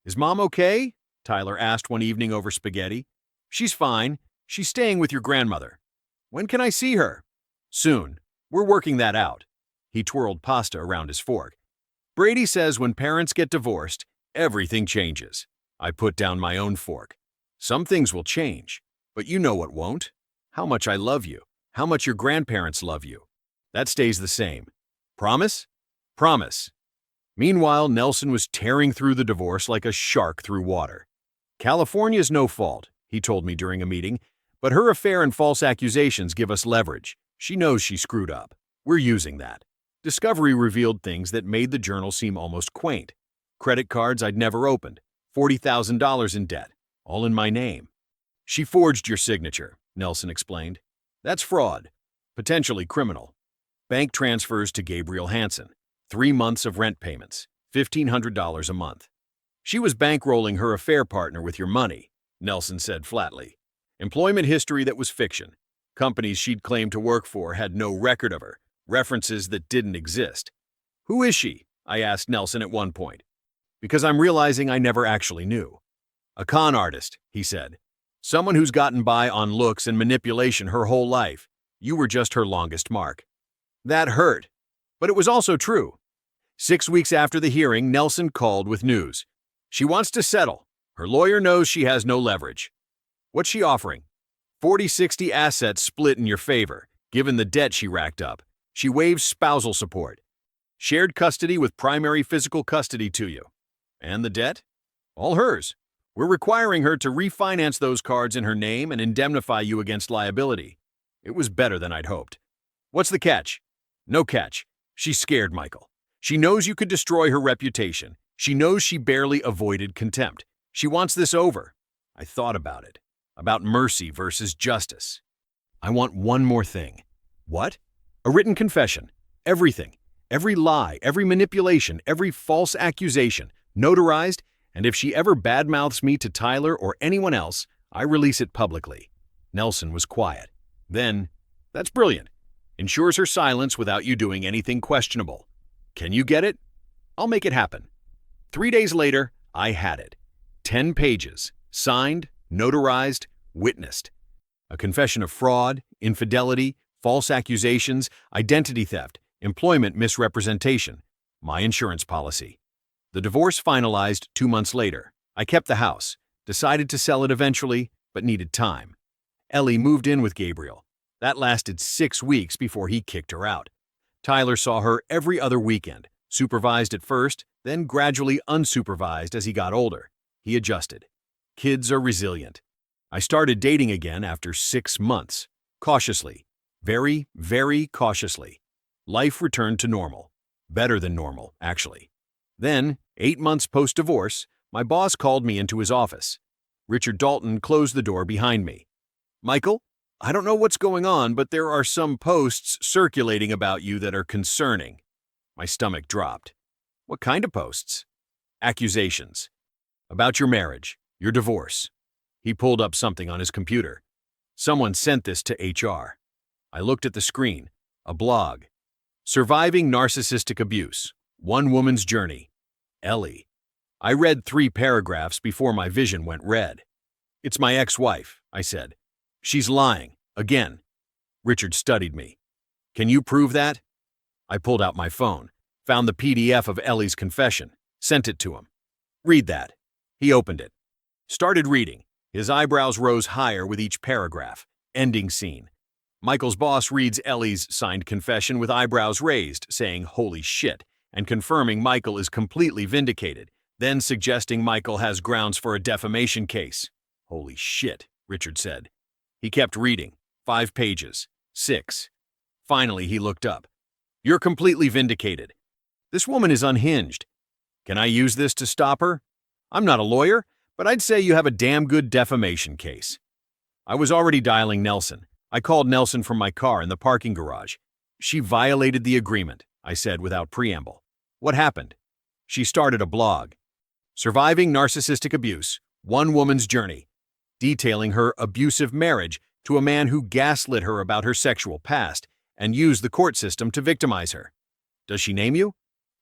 "Is Mom okay?" Tyler asked one evening over spaghetti. "She's fine. She's staying with your grandmother." "When can I see her?" "Soon. We're working that out." He twirled pasta around his fork. "Brady says when parents get divorced, everything changes." I put down my own fork. "Some things will change, but you know what won't. How much I love you, how much your grandparents love you. That stays the same. Promise?" "Promise." Meanwhile, Nelson was tearing through the divorce like a shark through water. "California's no fault," he told me during a meeting, "but her affair and false accusations give us leverage. She knows she screwed up. We're using that." Discovery revealed things that made the journal seem almost quaint. Credit cards I'd never opened, $40,000 in debt, all in my name. "She forged your signature," Nelson explained. "That's fraud, potentially criminal. Bank transfers to Gabriel Hansen, 3 months of rent payments, $1,500 a month. She was bankrolling her affair partner with your money," Nelson said flatly. "Employment history that was fiction. Companies she'd claimed to work for had no record of her, references that didn't exist. "Who is she?" I asked Nelson at one point, because I'm realizing I never actually knew. "A con artist," he said. "Someone who's gotten by on looks and manipulation her whole life. You were just her longest mark." That hurt, but it was also true. 6 weeks after the hearing, Nelson called with news. She wants to settle. Her lawyer knows she has no leverage. What's she offering? 40-60 assets split in your favor, given the debt she racked up. She waives spousal support. Shared custody with primary physical custody to you. And the debt? All hers. We're requiring her to refinance those cards in her name and indemnify you against liability. It was better than I'd hoped. What's the catch? No catch. She's scared, Michael. She knows you could destroy her reputation. She knows she barely avoided contempt. She wants this over. I thought about it. About mercy versus justice. I want one more thing. What? A written confession. Everything. Every lie, every manipulation, every false accusation, notarized, and if she ever badmouths me to Tyler or anyone else, I release it publicly. Nelson was quiet. Then, that's brilliant. Ensures her silence without you doing anything questionable. Can you get it? I'll make it happen. 3 days later, I had it. 10 pages, signed, notarized, witnessed. A confession of fraud, infidelity, false accusations, identity theft, employment misrepresentation, my insurance policy. The divorce finalized 2 months later. I kept the house, decided to sell it eventually, but needed time. Ellie moved in with Gabriel. That lasted 6 weeks before he kicked her out. Tyler saw her every other weekend, supervised at first, then gradually unsupervised as he got older. He adjusted. Kids are resilient. I started dating again after 6 months. Cautiously. Very, very cautiously. Life returned to normal. Better than normal, actually. Then, 8 months post-divorce, my boss called me into his office. Richard Dalton closed the door behind me. "Michael, I don't know what's going on, but there are some posts circulating about you that are concerning." My stomach dropped. "What kind of posts?" "Accusations. About your marriage, your divorce." He pulled up something on his computer. "Someone sent this to HR." I looked at the screen. A blog. "Surviving Narcissistic Abuse. One Woman's Journey. Ellie." I read 3 paragraphs before my vision went red. "It's my ex-wife," I said. "She's lying. Again." Richard studied me. "Can you prove that?" I pulled out my phone, found the PDF of Ellie's confession, sent it to him. "Read that." He opened it. Started reading. His eyebrows rose higher with each paragraph. Ending scene. Michael's boss reads Ellie's signed confession with eyebrows raised, saying, "Holy shit," and confirming Michael is completely vindicated, then suggesting Michael has grounds for a defamation case. "Holy shit," Richard said. He kept reading. 5 pages. 6. Finally, he looked up. "You're completely vindicated. This woman is unhinged. Can I use this to stop her? I'm not a lawyer, but I'd say you have a damn good defamation case." I was already dialing Nelson. I called Nelson from my car in the parking garage. "She violated the agreement," I said without preamble. "What happened?" She started a blog. "Surviving Narcissistic Abuse. One Woman's Journey," detailing her abusive marriage to a man who gaslit her about her sexual past and used the court system to victimize her. "Does she name you?"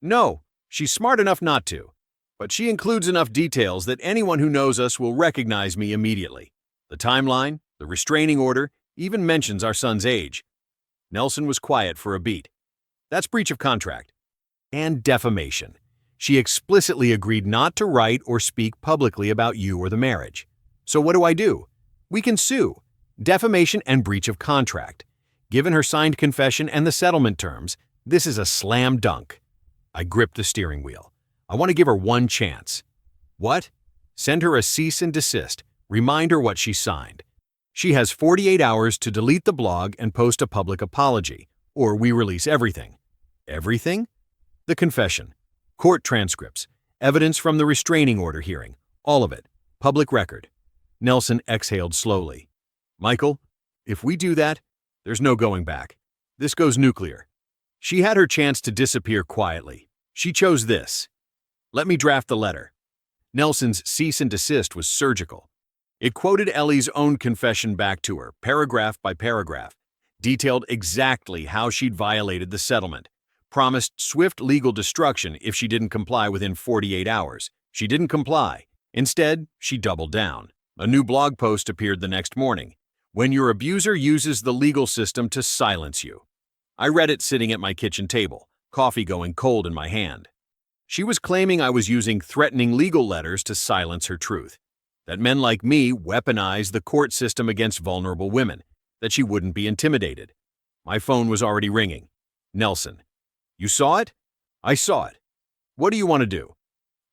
"No, she's smart enough not to. But she includes enough details that anyone who knows us will recognize me immediately. The timeline, the restraining order, even mentions our son's age." Nelson was quiet for a beat. "That's breach of contract." "And defamation. She explicitly agreed not to write or speak publicly about you or the marriage. So what do? We can sue. Defamation and breach of contract. Given her signed confession and the settlement terms, this is a slam dunk." I gripped the steering wheel. "I want to give her one chance." "What?" "Send her a cease and desist. Remind her what she signed. She has 48 hours to delete the blog and post a public apology, or we release everything." "Everything?" "The confession, court transcripts, evidence from the restraining order hearing, all of it, public record." Nelson exhaled slowly. "Michael, if we do that, there's no going back. This goes nuclear." She had her chance to disappear quietly. She chose this. Let me draft the letter. Nelson's cease and desist was surgical. It quoted Ellie's own confession back to her, paragraph by paragraph, detailed exactly how she'd violated the settlement, promised swift legal destruction if she didn't comply within 48 hours. She didn't comply. Instead, she doubled down. A new blog post appeared the next morning. When your abuser uses the legal system to silence you. I read it sitting at my kitchen table, coffee going cold in my hand. She was claiming I was using threatening legal letters to silence her truth, that men like me weaponize the court system against vulnerable women, that she wouldn't be intimidated. My phone was already ringing. Nelson. You saw it? I saw it. What do you want to do?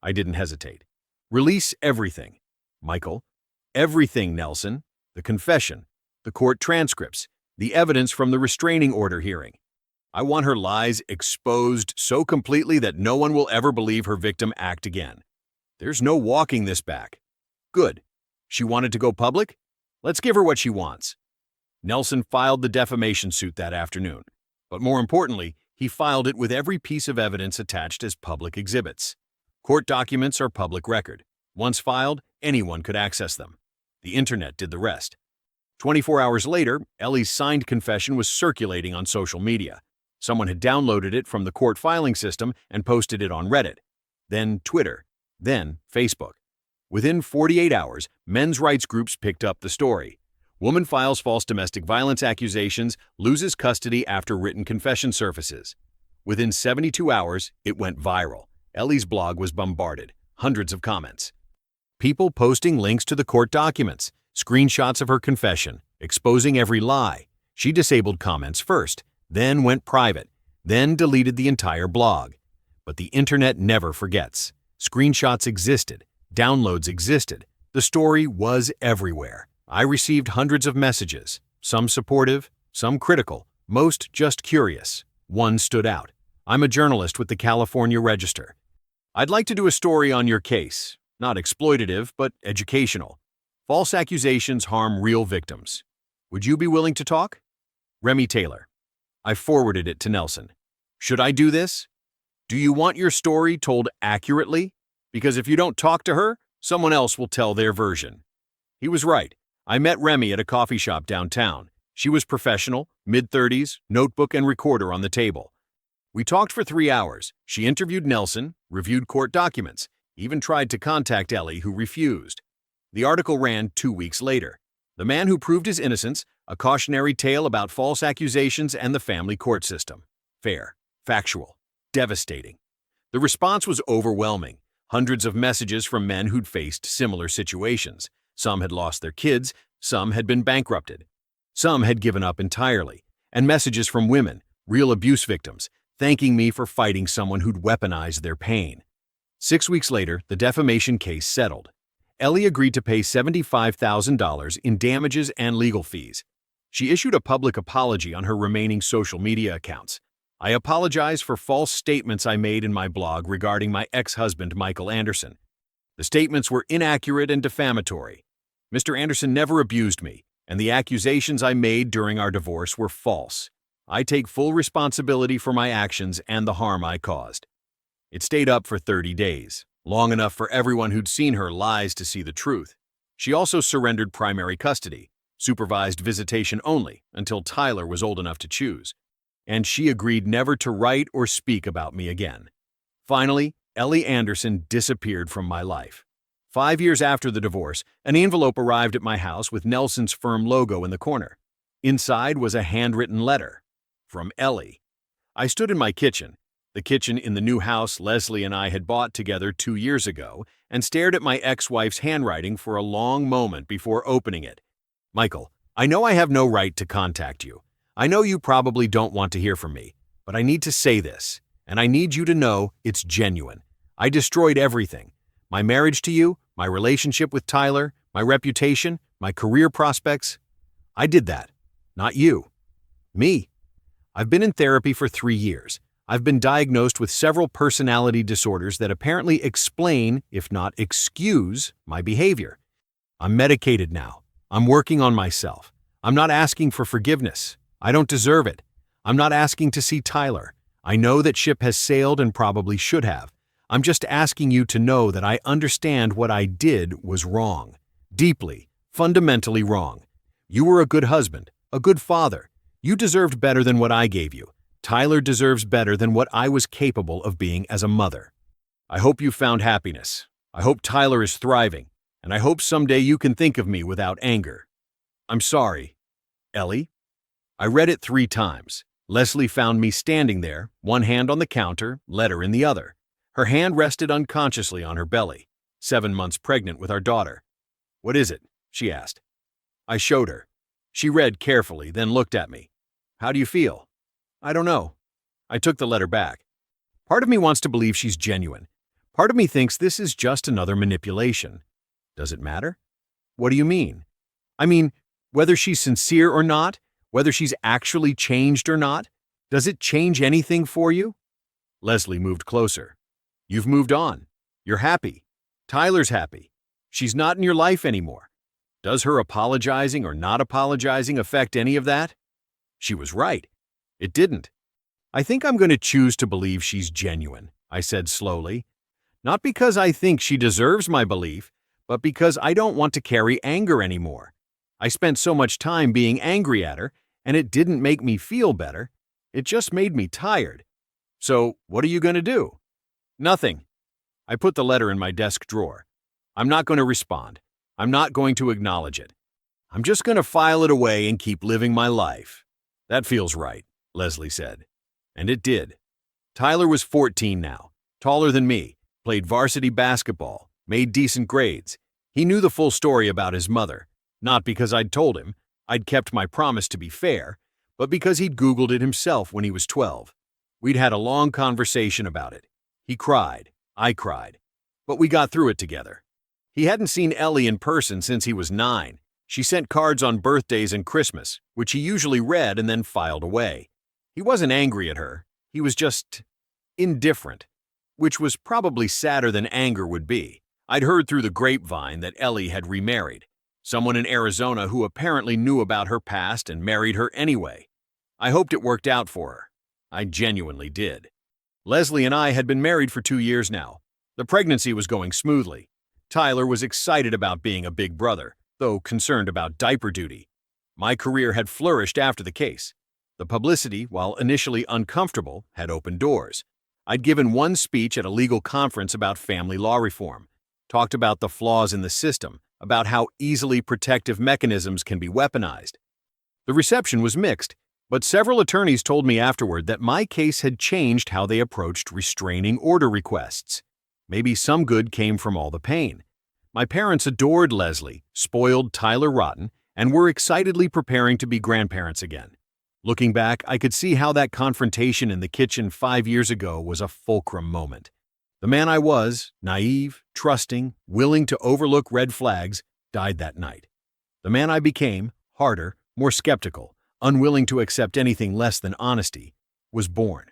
I didn't hesitate. Release everything. Michael. Everything, Nelson. The confession, the court transcripts, the evidence from the restraining order hearing. I want her lies exposed so completely that no one will ever believe her victim act again. There's no walking this back. Good. She wanted to go public? Let's give her what she wants. Nelson filed the defamation suit that afternoon, but more importantly, he filed it with every piece of evidence attached as public exhibits. Court documents are public record. Once filed, anyone could access them. The internet did the rest. 24 hours later, Ellie's signed confession was circulating on social media. Someone had downloaded it from the court filing system and posted it on Reddit, then Twitter, then Facebook. Within 48 hours, men's rights groups picked up the story. Woman files false domestic violence accusations, loses custody after written confession surfaces. Within 72 hours, it went viral. Ellie's blog was bombarded, hundreds of comments. People posting links to the court documents, screenshots of her confession, exposing every lie. She disabled comments first, then went private, then deleted the entire blog. But the internet never forgets. Screenshots existed, downloads existed. The story was everywhere. I received hundreds of messages, some supportive, some critical, most just curious. One stood out. I'm a journalist with the California Register. I'd like to do a story on your case, not exploitative, but educational. False accusations harm real victims. Would you be willing to talk? Remy Taylor. I forwarded it to Nelson. Should I do this? Do you want your story told accurately? Because if you don't talk to her, someone else will tell their version. He was right. I met Remy at a coffee shop downtown. She was professional, mid-30s, notebook and recorder on the table. We talked for 3 hours. She interviewed Nelson, reviewed court documents, even tried to contact Ellie, who refused. The article ran 2 weeks later. The man who proved his innocence, a cautionary tale about false accusations and the family court system. Fair, factual, devastating. The response was overwhelming. Hundreds of messages from men who'd faced similar situations. Some had lost their kids, some had been bankrupted. Some had given up entirely. And messages from women, real abuse victims, thanking me for fighting someone who'd weaponized their pain. 6 weeks later, the defamation case settled. Ellie agreed to pay $75,000 in damages and legal fees. She issued a public apology on her remaining social media accounts. I apologize for false statements I made in my blog regarding my ex-husband, Michael Anderson. The statements were inaccurate and defamatory. Mr. Anderson never abused me, and the accusations I made during our divorce were false. I take full responsibility for my actions and the harm I caused. It stayed up for 30 days, long enough for everyone who'd seen her lies to see the truth. She also surrendered primary custody, supervised visitation only, until Tyler was old enough to choose. And she agreed never to write or speak about me again. Finally, Ellie Anderson disappeared from my life. 5 years after the divorce, an envelope arrived at my house with Nelson's firm logo in the corner. Inside was a handwritten letter. From Ellie. I stood in my kitchen, the kitchen in the new house Leslie and I had bought together 2 years ago, and stared at my ex-wife's handwriting for a long moment before opening it. Michael, I know I have no right to contact you. I know you probably don't want to hear from me, but I need to say this, and I need you to know it's genuine. I destroyed everything. My marriage to you, my relationship with Tyler, my reputation, my career prospects. I did that. Not you. Me. I've been in therapy for 3 years. I've been diagnosed with several personality disorders that apparently explain, if not excuse, my behavior. I'm medicated now. I'm working on myself. I'm not asking for forgiveness. I don't deserve it. I'm not asking to see Tyler. I know that ship has sailed and probably should have. I'm just asking you to know that I understand what I did was wrong. Deeply, fundamentally wrong. You were a good husband, a good father. You deserved better than what I gave you. Tyler deserves better than what I was capable of being as a mother. I hope you found happiness. I hope Tyler is thriving, and I hope someday you can think of me without anger. I'm sorry. Ellie? I read it 3 times. Leslie found me standing there, one hand on the counter, letter in the other. Her hand rested unconsciously on her belly, 7 months pregnant with our daughter. What is it? She asked. I showed her. She read carefully, then looked at me. How do you feel? I don't know. I took the letter back. Part of me wants to believe she's genuine. Part of me thinks this is just another manipulation. Does it matter? What do you mean? I mean, whether she's sincere or not, whether she's actually changed or not, does it change anything for you? Leslie moved closer. You've moved on. You're happy. Tyler's happy. She's not in your life anymore. Does her apologizing or not apologizing affect any of that? She was right. It didn't. I think I'm going to choose to believe she's genuine, I said slowly. Not because I think she deserves my belief, but because I don't want to carry anger anymore. I spent so much time being angry at her, and it didn't make me feel better. It just made me tired. So, what are you going to do? Nothing. I put the letter in my desk drawer. I'm not going to respond. I'm not going to acknowledge it. I'm just going to file it away and keep living my life. That feels right, Leslie said. And it did. Tyler was 14 now, taller than me, played varsity basketball, made decent grades. He knew the full story about his mother, not because I'd told him, I'd kept my promise to be fair, but because he'd Googled it himself when he was 12. We'd had a long conversation about it. He cried, I cried, but we got through it together. He hadn't seen Ellie in person since he was 9. She sent cards on birthdays and Christmas, which he usually read and then filed away. He wasn't angry at her. He was just indifferent, which was probably sadder than anger would be. I'd heard through the grapevine that Ellie had remarried, someone in Arizona who apparently knew about her past and married her anyway. I hoped it worked out for her. I genuinely did. Leslie and I had been married for 2 years now. The pregnancy was going smoothly. Tyler was excited about being a big brother, though concerned about diaper duty. My career had flourished after the case. The publicity, while initially uncomfortable, had opened doors. I'd given one speech at a legal conference about family law reform, talked about the flaws in the system, about how easily protective mechanisms can be weaponized. The reception was mixed, but several attorneys told me afterward that my case had changed how they approached restraining order requests. Maybe some good came from all the pain. My parents adored Leslie, spoiled Tyler rotten, and were excitedly preparing to be grandparents again. Looking back, I could see how that confrontation in the kitchen 5 years ago was a fulcrum moment. The man I was, naive, trusting, willing to overlook red flags, died that night. The man I became, harder, more skeptical, unwilling to accept anything less than honesty, was born.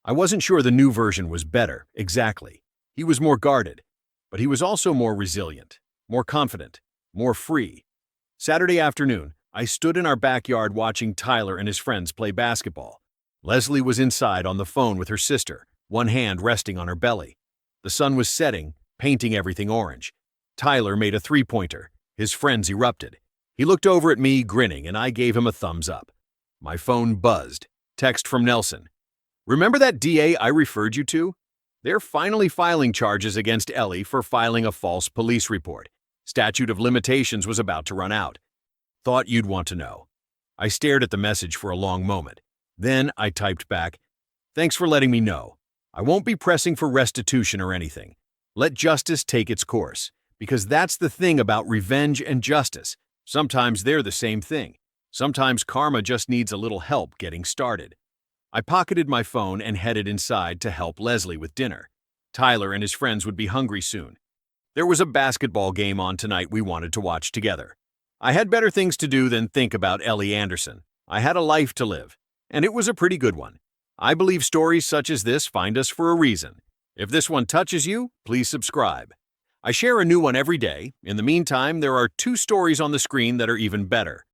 I wasn't sure the new version was better, exactly. He was more guarded, but he was also more resilient, more confident, more free. Saturday afternoon, I stood in our backyard watching Tyler and his friends play basketball. Leslie was inside on the phone with her sister, one hand resting on her belly. The sun was setting, painting everything orange. Tyler made a three-pointer. His friends erupted. He looked over at me, grinning, and I gave him a thumbs up. My phone buzzed. Text from Nelson. Remember that DA I referred you to? They're finally filing charges against Ellie for filing a false police report. Statute of limitations was about to run out. Thought you'd want to know. I stared at the message for a long moment. Then I typed back, "Thanks for letting me know. I won't be pressing for restitution or anything. Let justice take its course, because that's the thing about revenge and justice. Sometimes they're the same thing. Sometimes karma just needs a little help getting started." I pocketed my phone and headed inside to help Leslie with dinner. Tyler and his friends would be hungry soon. There was a basketball game on tonight we wanted to watch together. I had better things to do than think about Ellie Anderson. I had a life to live, and it was a pretty good one. I believe stories such as this find us for a reason. If this one touches you, please subscribe. I share a new one every day. In the meantime, there are 2 stories on the screen that are even better.